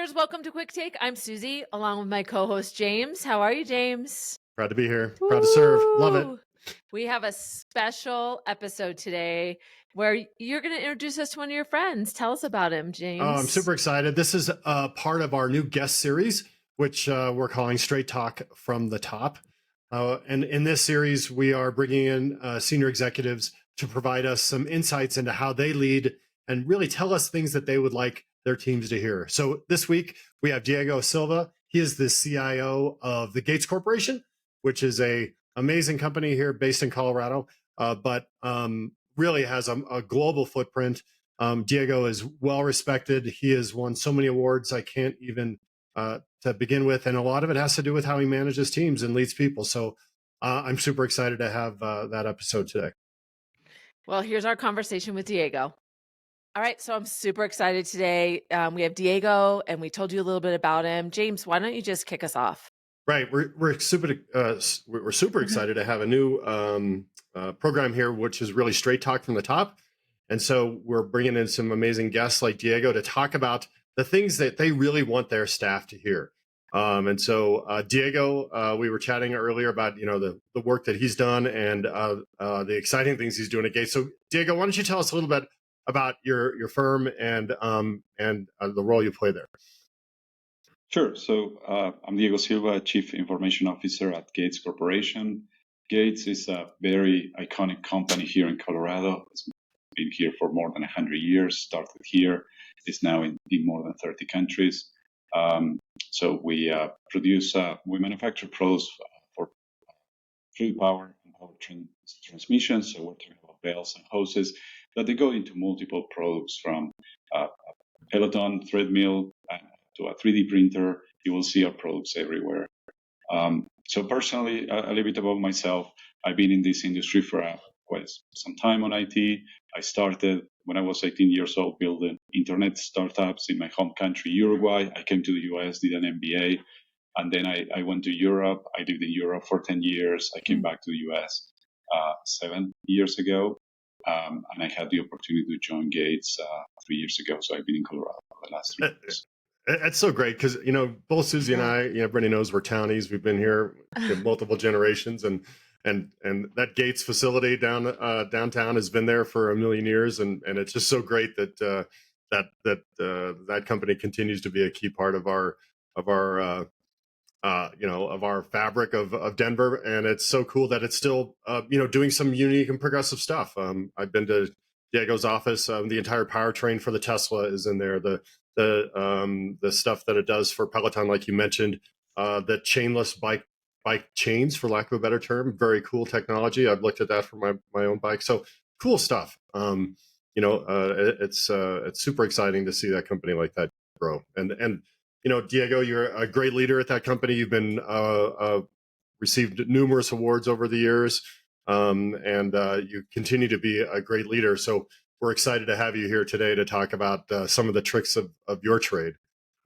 listeners, welcome to Quick Take. I'm Susie, along with my co-host James. How are you, James? Proud to be here. Proud to serve. Love it. We have a special episode today where you're going to introduce us to one of your friends. Tell us about him, James. Oh, I'm super excited. This is part of our new guest series, which we're calling Straight Talk from the Top. And in this series, we are bringing in senior executives to provide us some insights into how they lead and really tell us things that they would like their teams to hear. So this week, we have Diego Silva. He is the CIO of the Gates Corporation, which is a amazing company here based in Colorado, but really has a global footprint. Diego is well respected. He has won so many awards I can't even to begin with, and a lot of it has to do with how he manages teams and leads people. So I'm super excited to have that episode today. Well, here's our conversation with Diego. All right, so I'm super excited today. We have Diego, and we told you a little bit about him. James, why don't you just kick us off? Right, we're super excited to have a new program here, which is really Straight Talk from the Top. And so we're bringing in some amazing guests like Diego to talk about the things that they really want their staff to hear. And so Diego, we were chatting earlier about the work that he's done and the exciting things he's doing at Gates. So Diego, why don't you tell us a little bit about your firm and the role you play there? Sure. So I'm Diego Silva, Chief Information Officer at Gates Corporation. Gates is a very iconic company here in Colorado. It's been here for more than 100 years, started here, is now in more than 30 countries. So we manufacture products for fluid power and power transmission. So we're talking about belts and hoses that they go into multiple products from Peloton, treadmill, to a 3D printer. You will see our products everywhere. So personally, a little bit about myself. I've been in this industry for quite some time on IT. I started when I was 18 years old building internet startups in my home country, Uruguay. I came to the US, did an MBA, and then I went to Europe. I lived in Europe for 10 years. I came back to the US 7 years ago, and I had the opportunity to join Gates 3 years ago. So I've been in Colorado for the last 3 years. That's so great because both Susie and I, Brittany knows we're townies. We've been here multiple generations, and that Gates facility downtown has been there for a million years, and it's just so great that that company continues to be a key part of our fabric of Denver, and it's so cool that it's still doing some unique and progressive stuff. I've been to Diego's office. The entire powertrain for the Tesla is in there. The stuff that it does for Peloton, like you mentioned, the chainless bike chains, for lack of a better term, very cool technology. I've looked at that for my own bike. So cool stuff. It's super exciting to see that company like that grow. And Diego, you're a great leader at that company. You've been received numerous awards over the years, and you continue to be a great leader. So we're excited to have you here today to talk about some of the tricks of your trade.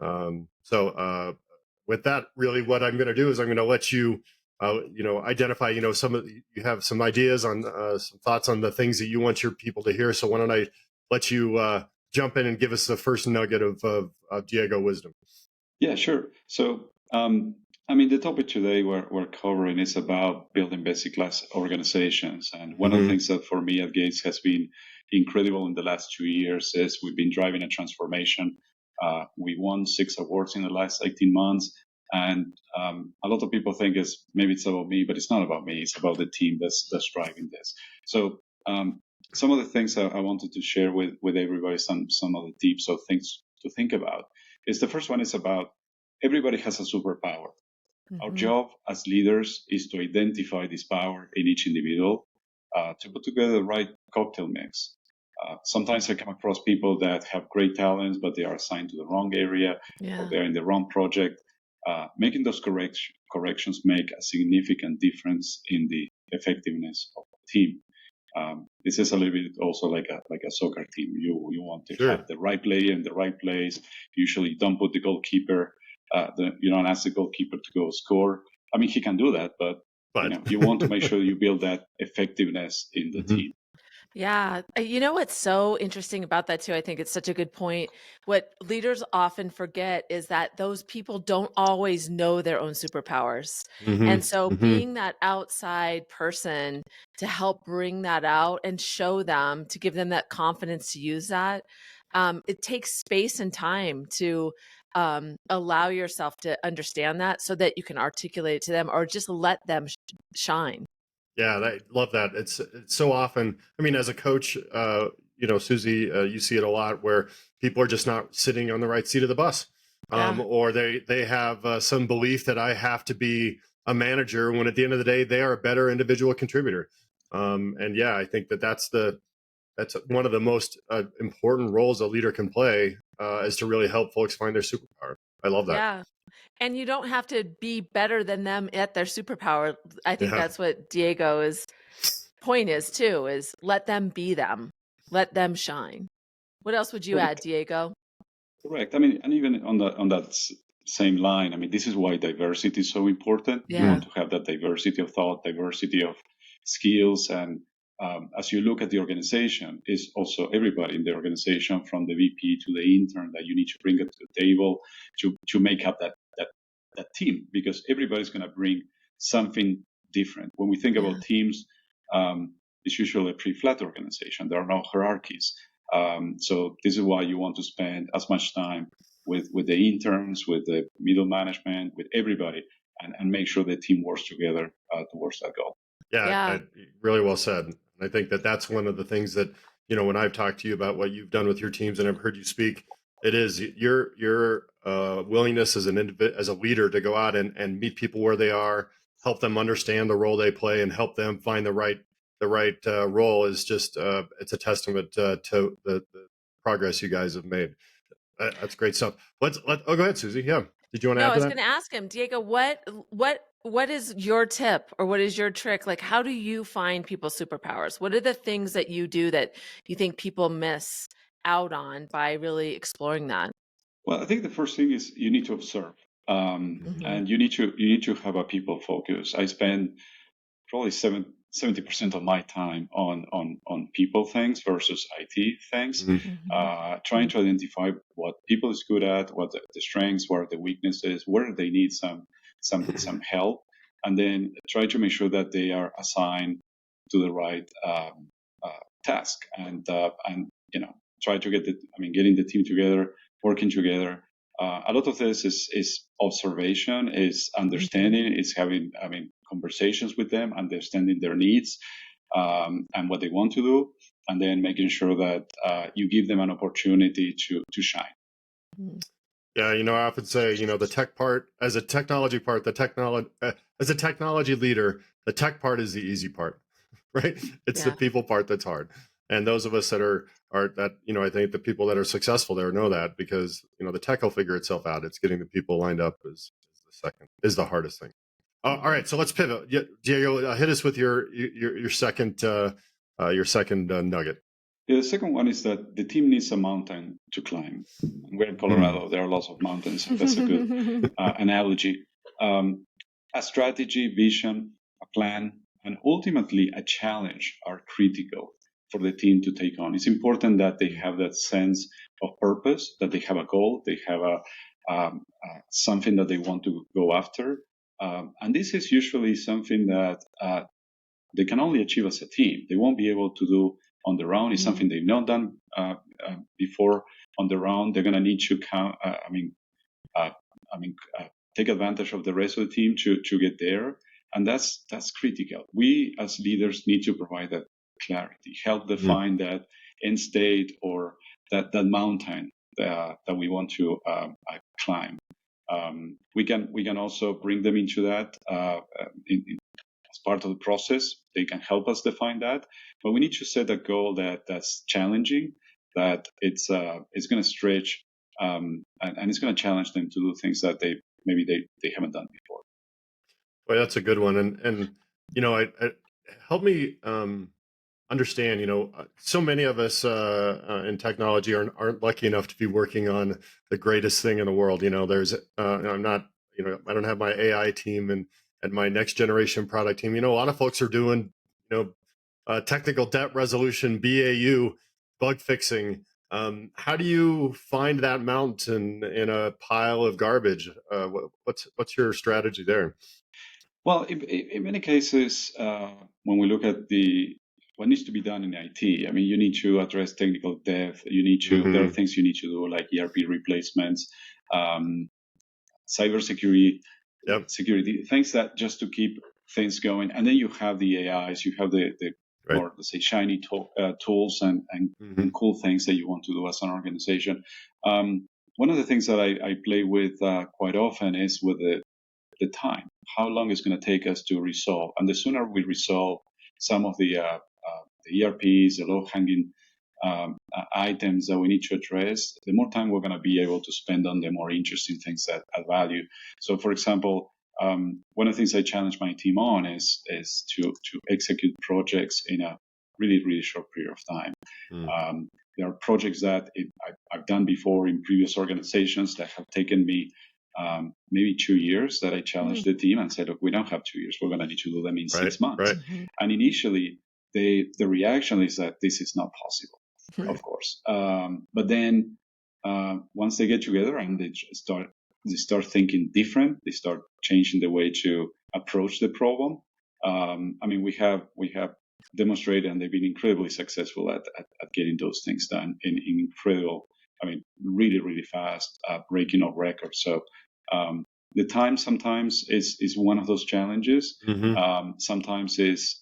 So with that, really what I'm going to do is I'm going to let you, identify, you have some ideas on some thoughts on the things that you want your people to hear. So why don't I let you jump in and give us the first nugget of Diego wisdom? Yeah, sure. So, the topic today we're covering is about building basic class organizations. And one of the things that for me at Gates has been incredible in the last 2 years is we've been driving a transformation. We won 6 awards in the last 18 months. And a lot of people think maybe it's about me, but it's not about me. It's about the team that's driving this. So some of the things I wanted to share with everybody, some of the tips or things to think about is the first one is about everybody has a superpower. Our job as leaders is to identify this power in each individual to put together the right cocktail mix. Sometimes I come across people that have great talents, but they are assigned to the wrong area or they're in the wrong project. Making those corrections make a significant difference in the effectiveness of the team. This is a little bit also like a soccer team. You want to have the right player in the right place. Usually, don't put the goalkeeper. You don't ask the goalkeeper to go score. I mean, he can do that, but you want to make sure you build that effectiveness in the team. Yeah. You know what's so interesting about that too? I think it's such a good point. What leaders often forget is that those people don't always know their own superpowers. And so Hmm. being that outside person to help bring that out and show them, to give them that confidence to use that, it takes space and time to allow yourself to understand that so that you can articulate it to them or just let them shine. Yeah, I love that. It's so often. I mean, as a coach, Susie, you see it a lot where people are just not sitting on the right seat of the bus, Yeah. or they have some belief that I have to be a manager when at the end of the day they are a better individual contributor. And yeah, I think that's one of the most important roles a leader can play is to really help folks find their superpower. I love that. Yeah. And you don't have to be better than them at their superpower. I think Yeah. that's what Diego's point is too, is let them be them. Let them shine. What else would you add, Correct. Diego? Correct. I mean, and even on that same line, I mean, this is why diversity is so important. You Yeah. want to have that diversity of thought, diversity of skills, and as you look at the organization, is also everybody in the organization, from the VP to the intern, that you need to bring it to the table to make up that team, because everybody's going to bring something different. When we think Yeah. about teams, it's usually a pretty flat organization. There are no hierarchies. So this is why you want to spend as much time with the interns, with the middle management, with everybody, and make sure the team works together towards that goal. Yeah, Yeah. really well said. And I think that that's one of the things that, when I've talked to you about what you've done with your teams and I've heard you speak, it is your willingness as as a leader to go out and meet people where they are, help them understand the role they play, and help them find the right role is just it's a testament to the progress you guys have made. That's great stuff. Oh, go ahead, Susie. Yeah, did you want to No, add I to was that? going to ask him, Diego, what is your tip or what is your trick? Like, how do you find people's superpowers? What are the things that you do that you think people miss out on by really exploring that? Well, I think the first thing is you need to observe, Hmm. and you need to have a people focus. I spend probably 70% of my time on people things versus IT things, Hmm. Hmm. trying to identify what people is good at, what the strengths, what are the weaknesses, where they need some help, and then try to make sure that they are assigned to the right task, and try to getting the team together, working together. A lot of this is observation, is Hmm. understanding, is having conversations with them, understanding their needs, and what they want to do, and then making sure that you give them an opportunity to shine. Yeah, I often say, the tech part, as a technology part, as a technology leader, the tech part is the easy part, right? It's the Yeah. people part that's hard. And those of us that are that, I think the people that are successful there know that because, the tech will figure itself out. It's getting the people lined up is the hardest thing. All Mhm. right, so let's pivot. Yeah, Diego, hit us with your second nugget. Yeah, the second one is that the team needs a mountain to climb. And we're in Hmm. Colorado. There are lots of mountains, so that's a good analogy. Um, a strategy, vision, a plan, and ultimately a challenge are critical for the team to take on. It's important that they have that sense of purpose, that they have a goal, they have something that they want to go after. And this is usually something that they can only achieve as a team. They won't be able to do on their own. It's Mhm. something they've not done before on their own. They're going to need to uh, I mean, take advantage of the rest of the team to get there, and that's critical. We as leaders need to provide that clarity, help Hmm. define that end state or that mountain that we want to climb. We can also bring them into that as part of the process. They can help us define that, but we need to set a goal that's challenging, that it's going to stretch, and it's going to challenge them to do things that they haven't done before. Well, that's a good one. And I help me understand. So many of us in technology aren't lucky enough to be working on the greatest thing in the world. There's I'm not. I don't have my AI team and my next generation product team. A lot of folks are doing. You know. technical debt resolution, BAU, bug fixing. How do you find that mountain in a pile of garbage? What's your strategy there? Well, in many cases, when we look at what needs to be done in IT, I mean, you need to address technical debt. There are things you need to do, like ERP replacements, cybersecurity, security, things that just to keep things going. And then you have the AIs, you have the more, let's say, shiny tools and cool things that you want to do as an organization. One of the things that I play with quite often is with the time. How long is going to take us to resolve? And the sooner we resolve some of the ERPs, the low-hanging items that we need to address, the more time we're going to be able to spend on the more interesting things that add value. So, for example, one of the things I challenge my team on is to execute projects in a really, really short period of time. There are projects that I've done before in previous organizations that have taken me maybe 2 years, that I challenged the team and said, look, we don't have 2 years. We're going to need to do them in 6 months. And initially, the reaction is that this is not possible, of course. But then once they get together and they start thinking different, they start changing the way to approach the problem. I mean, we have demonstrated, and they've been incredibly successful at getting those things done in incredible, I mean, really, really fast, breaking of records. So the time sometimes is one of those challenges. Sometimes is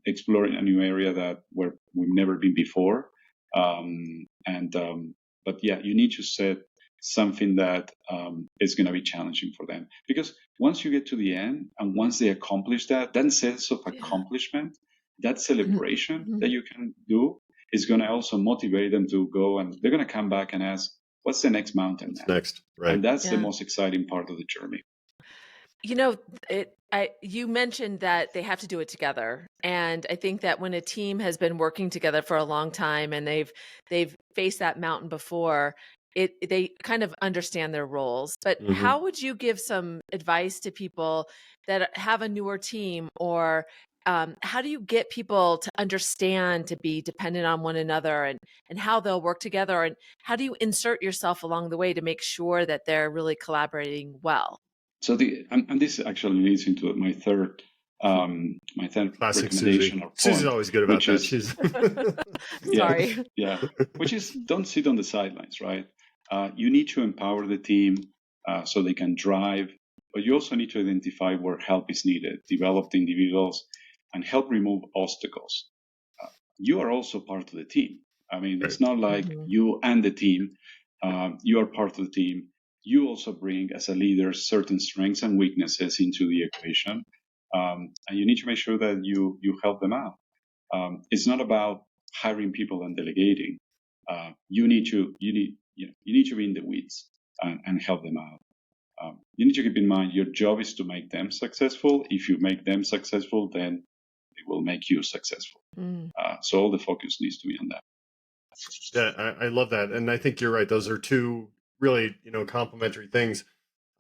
exploring a new area where we've never been before. But yeah, you need to set something that is going to be challenging for them. Because once you get to the end and once they accomplish that sense of accomplishment, that celebration that you can do is going to also motivate them to go, and they're going to come back and ask, what's the next mountain now? Next, right? And that's the most exciting part of the journey. You know, you mentioned that they have to do it together. And I think that when a team has been working together for a long time and they've faced that mountain before, they kind of understand their roles. But how would you give some advice to people that have a newer team, or how do you get people to understand to be dependent on one another, and how they'll work together? And how do you insert yourself along the way to make sure that they're really collaborating well? So and this actually leads into my third Classic recommendation. Susie. Susie's always good about that. She's sorry. Yeah, which is don't sit on the sidelines, right? You need to empower the team so they can drive, but you also need to identify where help is needed, develop the individuals, and help remove obstacles. You are also part of the team. I mean, it's not like you and the team. You are part of the team. You also bring, as a leader, certain strengths and weaknesses into the equation, and you need to make sure that you help them out. It's not about hiring people and delegating. You need to be in the weeds and help them out. You need to keep in mind your job is to make them successful. If you make them successful, then it will make you successful. So all the focus needs to be on that. Yeah, I love that, and I think you're right. Those are two really, complementary things.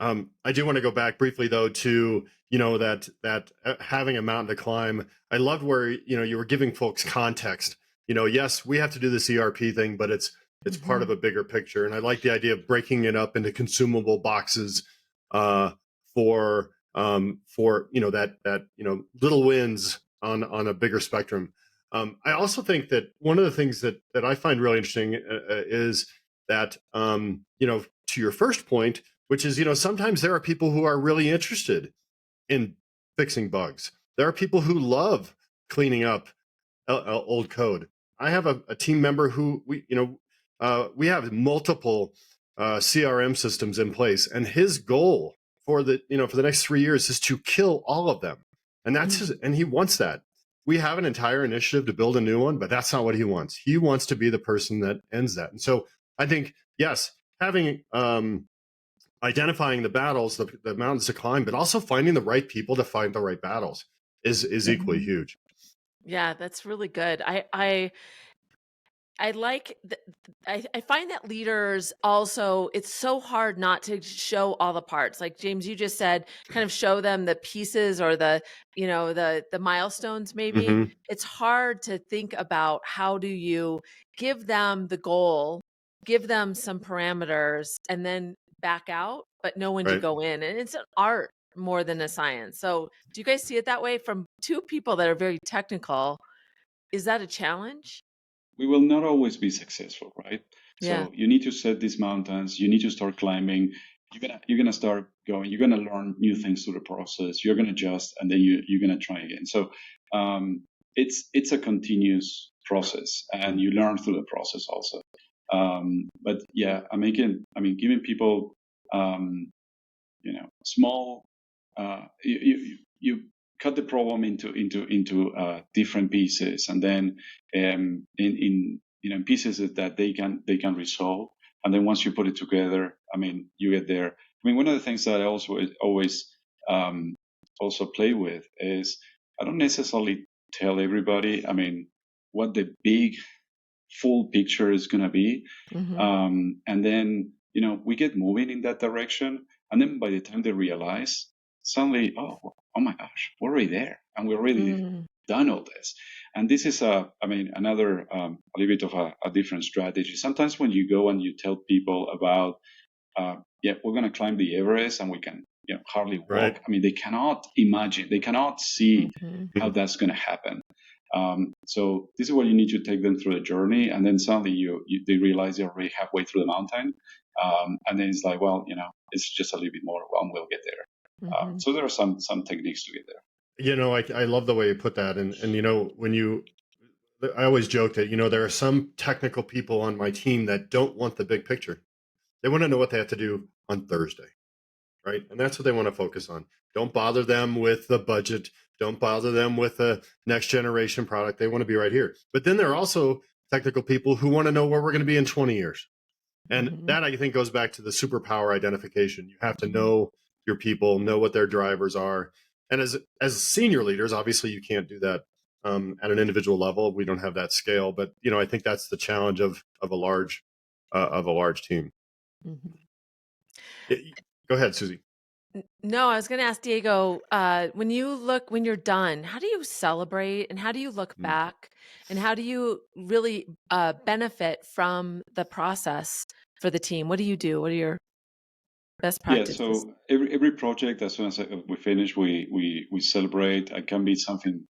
I do want to go back briefly though to that having a mountain to climb. I loved where you were giving folks context. Yes, we have to do this ERP thing, but it's part of a bigger picture. And I like the idea of breaking it up into consumable boxes for that little wins on a bigger spectrum. I also think that one of the things that I find really interesting is that to your first point, which is sometimes there are people who are really interested in fixing bugs. There are people who love cleaning up old code. I have a team member who we have multiple CRM systems in place, and his goal for the next 3 years is to kill all of them, and and he wants that. We have an entire initiative to build a new one, but that's not what he wants. He wants to be the person that ends that. And so I think, yes, having identifying the battles, the mountains to climb, but also finding the right people to fight the right battles is equally huge. Yeah, that's really good. I like I find that leaders also, it's so hard not to show all the parts. Like James, you just said, kind of show them the pieces or the, the milestones maybe. Hmm. It's hard to think about how do you give them the goal, give them some parameters and then back out, but know when to Right. go in. And it's an art more than a science. So do you guys see it that way from two people that are very technical? Is that a challenge? We will not always be successful, right? Yeah. So you need to set these mountains. You need to start climbing. You're gonna start going. You're gonna learn new things through the process. You're gonna adjust, and then you're gonna try again. So it's a continuous process, and you learn through the process also. But yeah, giving people small. You cut the problem into different pieces, and then in pieces that they can resolve, and then once you put it together, you get there. One of the things that I also always also play with is I don't necessarily tell everybody what the big full picture is going to be. Hmm. And then, we get moving in that direction. And then by the time they realize, suddenly, oh my gosh, we're already there. And we're already Mm. done all this. And this is, another, a little bit of a different strategy. Sometimes when you go and you tell people about, we're going to climb the Everest and we can, hardly walk. Right. They cannot imagine, they cannot see Mhm. how that's going to happen. So this is what you need to take them through the journey, and then suddenly they realize they're already halfway through the mountain, and then it's like, well, it's just a little bit more, and we'll get there. Mhm. So there are some techniques to get there. I love the way you put that. And I always joke that, there are some technical people on my team that don't want the big picture. They want to know what they have to do on Thursday, right? And that's what they want to focus on. Don't bother them with the budget. Don't bother them with the next generation product. They want to be right here. But then there are also technical people who want to know where we're going to be in 20 years. And Mhm. that, I think, goes back to the superpower identification. You have to know your people, know what their drivers are. And as senior leaders, obviously you can't do that at an individual level. We don't have that scale. But I think that's the challenge of a large team. Mhm. Go ahead, Susie. No, I was going to ask Diego, when you're done, how do you celebrate and how do you look Mm. back and how do you really benefit from the process for the team? What do you do? What are your best Yeah, practices? so every project, as soon as we finish, we celebrate. It can be something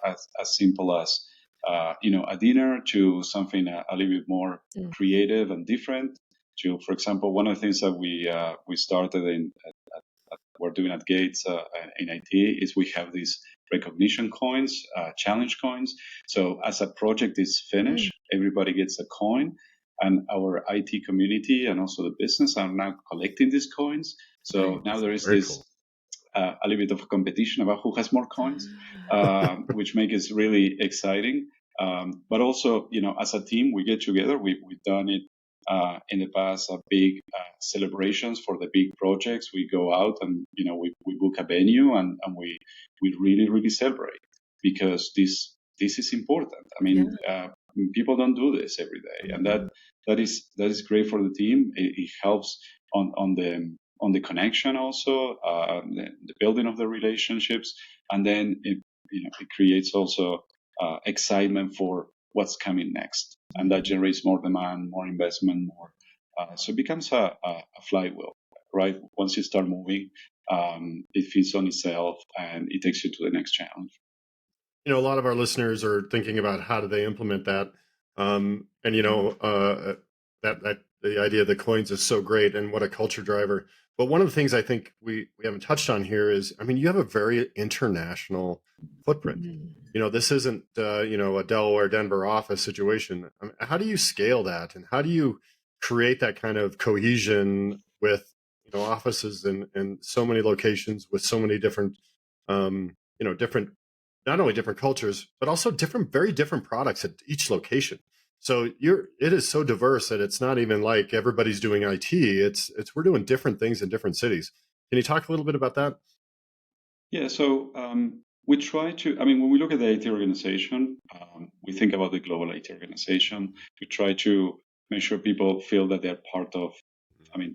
as simple as a dinner, to something a little bit more Mm. creative and different. To, for example, one of the things that we started we're doing at Gates in IT is we have these recognition coins, challenge coins. So as a project is Mm. finished, everybody gets a coin, and our IT community and also the business are now collecting these coins. So now Nice. there is Very this cool. a little bit of a competition about who has more coins, which makes it really exciting. But also, as a team, we get together. We've done it in the past, big celebrations for the big projects. We go out and we book a venue, and we really really celebrate, because this is important. Yeah. People don't do this every day, and Mhm. that is great for the team. It helps on the connection also, the building of the relationships, and then it creates also excitement for what's coming next, and that generates more demand, more investment, more. So it becomes a flywheel, right? Once you start moving, it feeds on itself, and it takes you to the next challenge. A lot of our listeners are thinking about how do they implement that. And that the idea of the coins is so great and what a culture driver. But one of the things I think we haven't touched on here is, you have a very international footprint. Mhm. This isn't a Delaware, Denver office situation. How do you scale that, and how do you create that kind of cohesion with offices in so many locations with so many different different, not only different cultures, but also very different products at each location. So it is so diverse that it's not even like everybody's doing IT. It's we're doing different things in different cities. Can you talk a little bit about that? Yeah, so we try to. When we look at the IT organization, we think about the global IT organization. We try to make sure people feel that they're part of,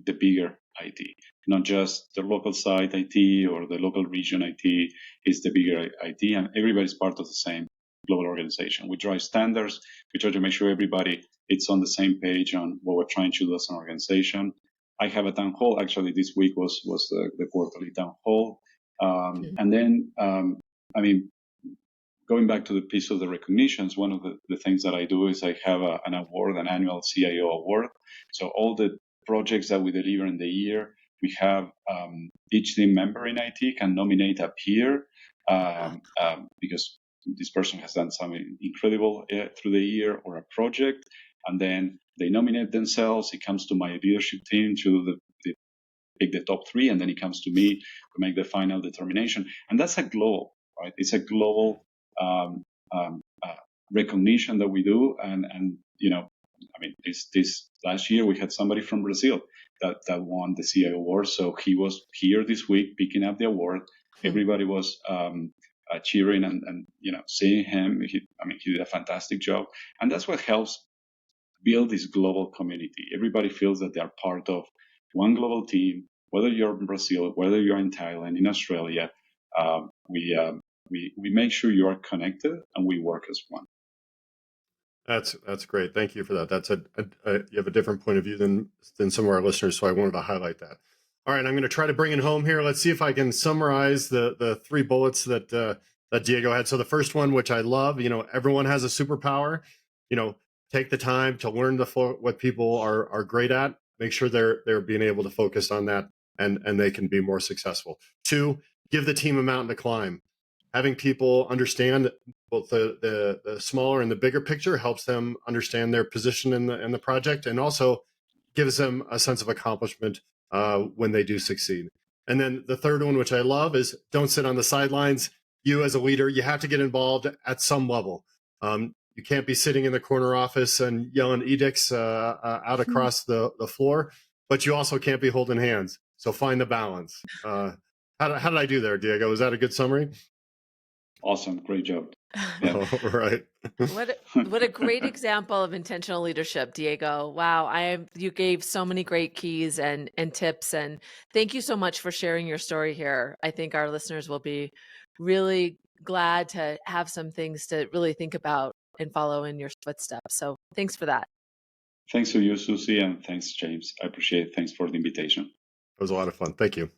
the bigger IT, not just the local site IT or the local region IT. Is the bigger IT, and everybody's part of the same global organization. We drive standards. We try to make sure everybody is on the same page on what we're trying to do as an organization. I have a town hall. Actually, this week was the quarterly town hall. And then, going back to the piece of the recognitions, one of the things that I do is I have an award, an annual CIO award. So all the projects that we deliver in the year, we have each team member in IT can nominate a peer because this person has done something incredible through the year or a project, and then they nominate themselves. It comes to my leadership team to pick the top 3, and then it comes to me to make the final determination. And that's a global, right? It's a global recognition that we do, and this last year we had somebody from Brazil that won the CIO award. So he was here this week picking up the award. Everybody was cheering and seeing him. He did a fantastic job, and that's what helps build this global community. Everybody feels that they are part of one global team. Whether you're in Brazil, whether you're in Thailand, in Australia, we make sure you are connected and we work as one. That's great. Thank you for that. That's you have a different point of view than some of our listeners, so I wanted to highlight that. All right, I'm going to try to bring it home here. Let's see if I can summarize the 3 bullets that Diego had. So the first one, which I love, everyone has a superpower. Take the time to learn what people are great at. Make sure they're being able to focus on that, and they can be more successful. 2, give the team a mountain to climb. Having people understand both the smaller and the bigger picture helps them understand their position in the project, and also gives them a sense of accomplishment when they do succeed. And then the third one, which I love, is don't sit on the sidelines. You as a leader, you have to get involved at some level. You can't be sitting in the corner office and yelling edicts out across the floor, but you also can't be holding hands. So find the balance. How did I do there, Diego? Was that a good summary? Awesome. Great job. Yeah. All right. What a great example of intentional leadership, Diego. Wow. You gave so many great keys and tips, and thank you so much for sharing your story here. I think our listeners will be really glad to have some things to really think about and follow in your footsteps. So thanks for that. Thanks to you, Susie, and thanks, James. I appreciate it. Thanks for the invitation. It was a lot of fun. Thank you.